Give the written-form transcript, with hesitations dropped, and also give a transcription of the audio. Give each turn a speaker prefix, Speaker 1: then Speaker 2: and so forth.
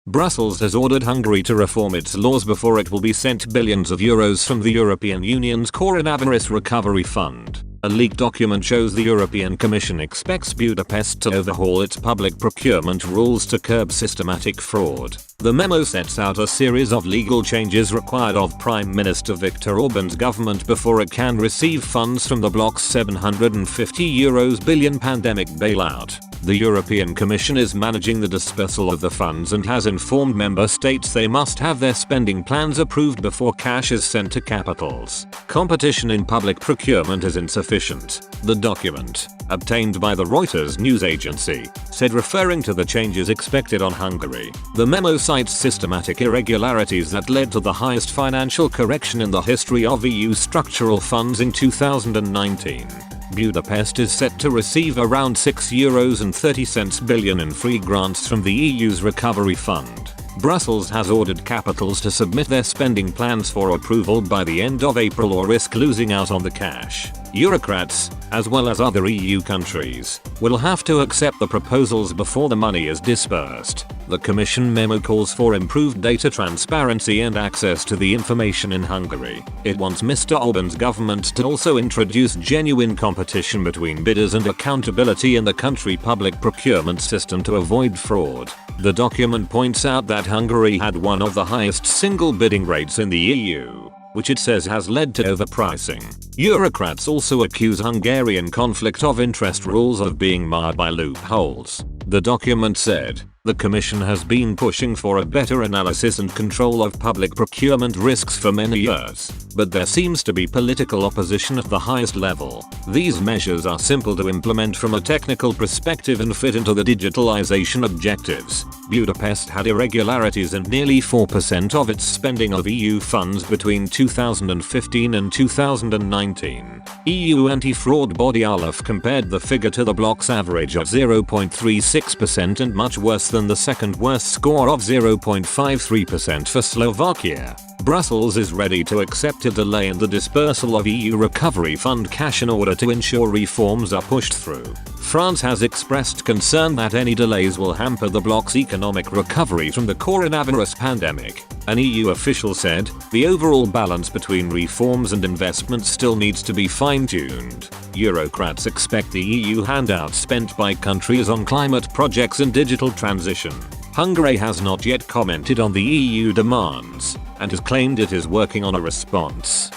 Speaker 1: Brussels has ordered Hungary to reform its laws before it will be sent billions of euros from the European Union's Coronavirus Recovery Fund. A leaked document shows the European Commission expects Budapest to overhaul its public procurement rules to curb systematic fraud. The memo sets out a series of legal changes required of Prime Minister Viktor Orban's government before it can receive funds from the bloc's €750 billion pandemic bailout. The European Commission is managing the dispersal of the funds and has informed member states they must have their spending plans approved before cash is sent to capitals. Competition in public procurement is insufficient, the document, obtained by the Reuters news agency, said, referring to the changes expected on Hungary. The memo cites systematic irregularities that led to the highest financial correction in the history of EU structural funds in 2019. Budapest is set to receive around €6.30 billion in free grants from the EU's Recovery Fund. Brussels has ordered capitals to submit their spending plans for approval by the end of April or risk losing out on the cash. Bureaucrats, as well as other EU countries, will have to accept the proposals before the money is disbursed. The Commission memo calls for improved data transparency and access to the information in Hungary. It wants Mr. Orban's government to also introduce genuine competition between bidders and accountability in the country public procurement system to avoid fraud. The document points out that Hungary had one of the highest single bidding rates in the EU, which it says has led to overpricing. Bureaucrats also accuse Hungarian conflict of interest rules of being marred by loopholes. The document said, the Commission has been pushing for a better analysis and control of public procurement risks for many years, but there seems to be political opposition at the highest level. These measures are simple to implement from a technical perspective and fit into the digitalization objectives. Budapest had irregularities in nearly 4% of its spending of EU funds between 2015 and 2019. EU anti-fraud body OLAF compared the figure to the bloc's average of 0.36% and much worse than the second worst score of 0.53% for Slovakia. Brussels is ready to accept a delay in the dispersal of EU Recovery Fund cash in order to ensure reforms are pushed through. France has expressed concern that any delays will hamper the bloc's economic recovery from the coronavirus pandemic. An EU official said, the overall balance between reforms and investment still needs to be fine-tuned. Bureaucrats expect the EU handouts spent by countries on climate projects and digital transition. Hungary has not yet commented on the EU demands, and has claimed it is working on a response.